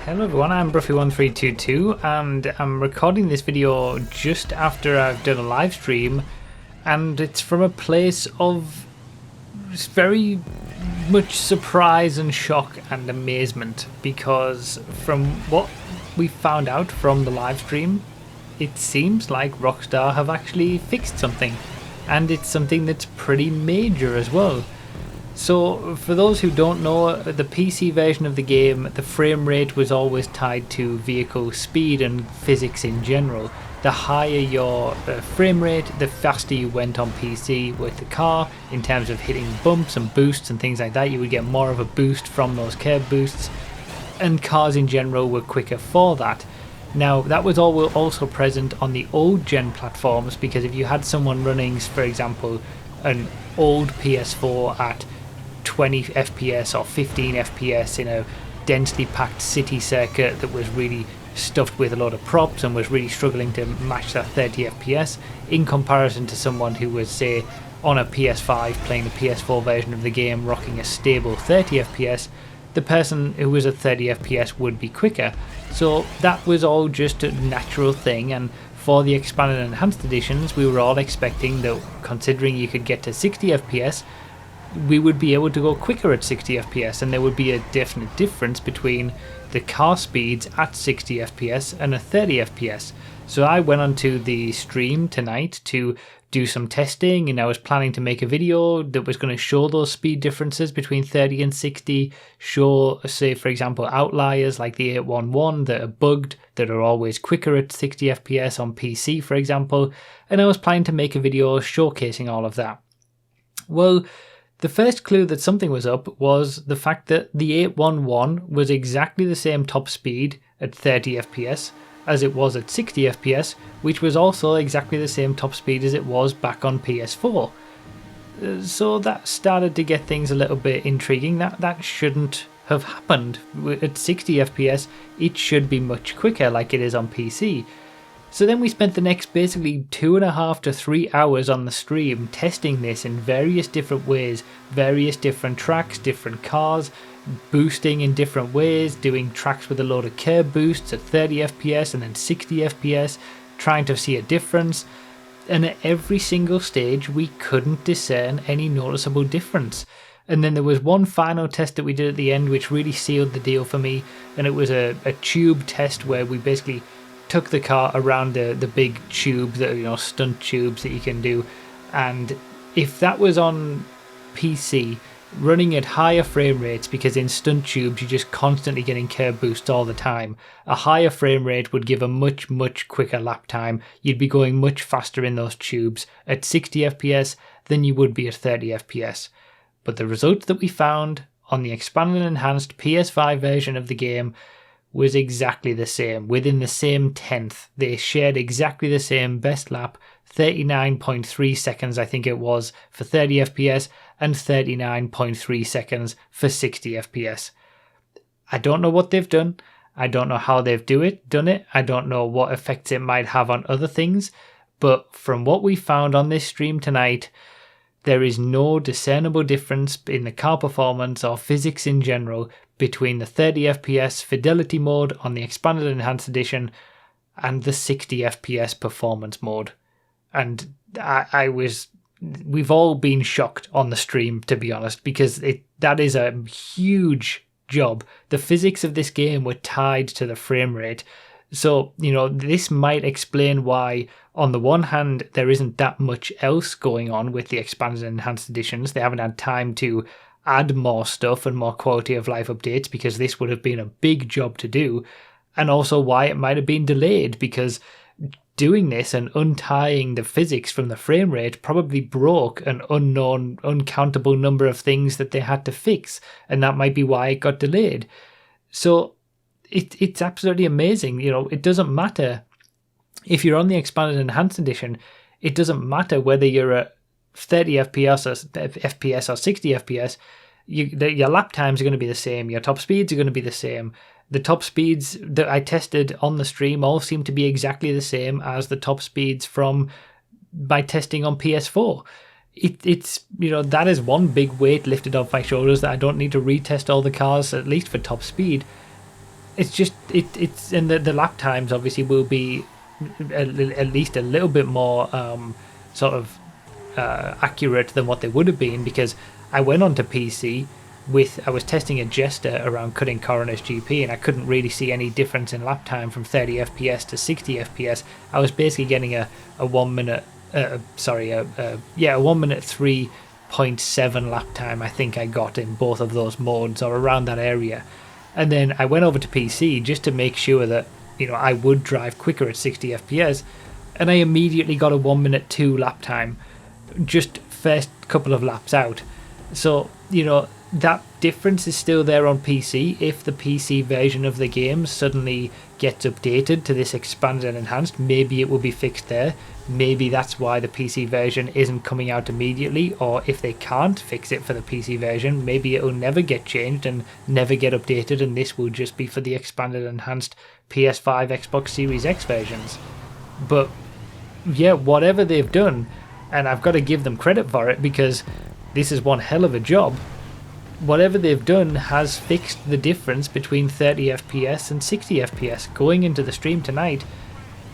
Hello everyone, I'm Bruffy1322 and I'm recording this video just after I've done a live stream, and it's from a place of very much surprise and shock and amazement, because from what we found out from the live stream, it seems like Rockstar have actually fixed something, and it's something that's pretty major as well. So for those who don't know, the PC version of the game, the frame rate was always tied to vehicle speed and physics in general. The higher your frame rate, the faster you went on PC with the car in terms of hitting bumps and boosts and things like that. You would get more of a boost from those curb boosts, and cars in general were quicker for that. Now that was also present on the old gen platforms, because if you had someone running, for example, an old PS4 at 20 FPS or 15 FPS in a densely packed city circuit that was really stuffed with a lot of props and was really struggling to match that 30 FPS, in comparison to someone who was, say, on a PS5 playing the PS4 version of the game rocking a stable 30 FPS, the person who was at 30 FPS would be quicker. So that was all just a natural thing, and for the expanded and enhanced editions we were all expecting that, considering you could get to 60 FPS, we would be able to go quicker at 60 FPS, and there would be a definite difference between the car speeds at 60 FPS and a 30 FPS. So I went onto the stream tonight to do some testing, and I was planning to make a video that was going to show those speed differences between 30 and 60, show, say for example, outliers like the 811 that are bugged, that are always quicker at 60 FPS on PC for example, and I was planning to make a video showcasing all of that. Well, the first clue that something was up was the fact that the 811 was exactly the same top speed at 30 FPS as it was at 60 FPS, which was also exactly the same top speed as it was back on PS4. So that started to get things a little bit intriguing. That shouldn't have happened. At 60 FPS, it should be much quicker like it is on PC. So then we spent the next basically 2.5 to 3 hours on the stream testing this in various different ways, various different tracks, different cars, boosting in different ways, doing tracks with a load of curb boosts at 30 FPS and then 60 FPS, trying to see a difference. And at every single stage we couldn't discern any noticeable difference. And then there was one final test that we did at the end which really sealed the deal for me, and it was a tube test where we basically took the car around the big tube, that stunt tubes that you can do, and if that was on PC running at higher frame rates, because in stunt tubes you're just constantly getting curb boosts all the time, a higher frame rate would give a much quicker lap time. You'd be going much faster in those tubes at 60 FPS than you would be at 30 FPS. But the results that we found on the expanded and enhanced PS5 version of the game was exactly the same, within the same tenth. They shared exactly the same best lap, 39.3 seconds I think it was for 30 FPS and 39.3 seconds for 60 FPS. I don't know what they've done, I don't know how they've done it, I don't know what effects it might have on other things, but from what we found on this stream tonight, there is no discernible difference in the car performance or physics in general between the 30 FPS fidelity mode on the expanded and enhanced edition and the 60 FPS performance mode. And we've all been shocked on the stream, to be honest, because that is a huge job. The physics of this game were tied to the frame rate. So, this might explain why, on the one hand, there isn't that much else going on with the expanded and enhanced editions. They haven't had time to add more stuff and more quality of life updates, because this would have been a big job to do, and also why it might have been delayed, because doing this and untying the physics from the frame rate probably broke an uncountable number of things that they had to fix, and that might be why it got delayed. So it's absolutely amazing. It doesn't matter if you're on the expanded and enhanced edition. It doesn't matter whether you're at 30 FPS or 60 FPS, your lap times are going to be the same, your top speeds are going to be the same. The top speeds that I tested on the stream all seem to be exactly the same as the top speeds from my testing on PS4. It's that is one big weight lifted off my shoulders, that I don't need to retest all the cars, at least for top speed. it's just it's and the lap times obviously will be at least a little bit more sort of accurate than what they would have been, because I went onto PC I was testing a Jester around cutting Coroner's GP, and I couldn't really see any difference in lap time from 30 FPS to 60 FPS. I was basically getting a 1 minute, a 1 minute 3.7 lap time, I think I got in both of those modes, or around that area. And then I went over to PC just to make sure that, I would drive quicker at 60 FPS, and I immediately got a 1 minute 2 lap time, just first couple of laps out. So, that difference is still there on PC. If the PC version of the game suddenly gets updated to this expanded and enhanced, maybe it will be fixed there. Maybe that's why the PC version isn't coming out immediately, or if they can't fix it for the PC version, maybe it'll never get changed and never get updated, and this will just be for the expanded and enhanced PS5, Xbox Series X versions. But yeah, whatever they've done, and I've got to give them credit for it because this is one hell of a job, whatever they've done has fixed the difference between 30 FPS and 60 FPS. Going into the stream tonight,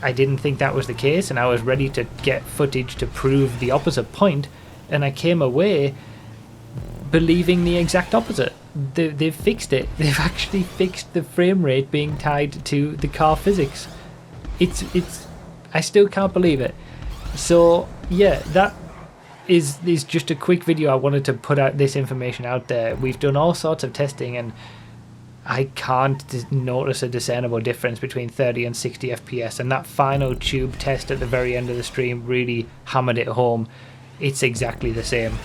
I didn't think that was the case, and I was ready to get footage to prove the opposite point, and I came away believing the exact opposite. They've fixed it. They've actually fixed the frame rate being tied to the car physics. It's I still can't believe it. So yeah, that is just a quick video. I wanted to put out this information out there. We've done all sorts of testing, and I can't notice a discernible difference between 30 and 60 FPS, and that final tube test at the very end of the stream really hammered it home. It's exactly the same.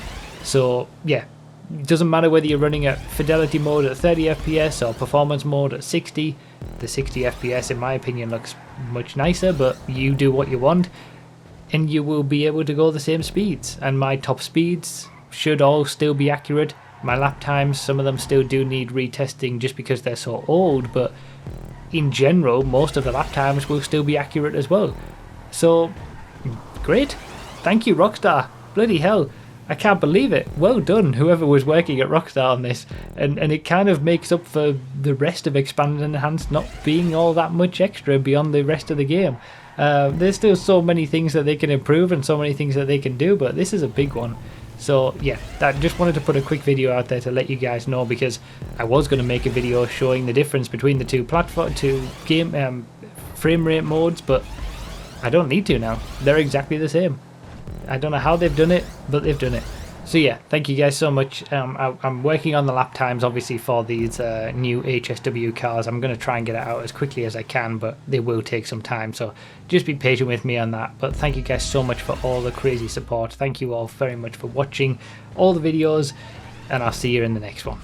So yeah, it doesn't matter whether you're running at fidelity mode at 30 FPS or performance mode at 60. The 60 FPS in my opinion looks much nicer, but you do what you want, and you will be able to go the same speeds. And my top speeds should all still be accurate. My lap times, some of them still do need retesting just because they're so old, but in general, most of the lap times will still be accurate as well. So, great. Thank you, Rockstar. Bloody hell. I can't believe it. Well done, whoever was working at Rockstar on this. And it kind of makes up for the rest of Expanded and Enhanced not being all that much extra beyond the rest of the game. There's still so many things that they can improve and so many things that they can do, but this is a big one. So yeah, that just wanted to put a quick video out there to let you guys know, because I was going to make a video showing the difference between the two game frame rate modes, but I don't need to now. They're exactly the same. I don't know how they've done it, but they've done it. So yeah, thank you guys so much. I'm working on the lap times obviously for these new HSW cars. I'm going to try and get it out as quickly as I can, but they will take some time, so just be patient with me on that. But thank you guys so much for all the crazy support. Thank you all very much for watching all the videos, and I'll see you in the next one.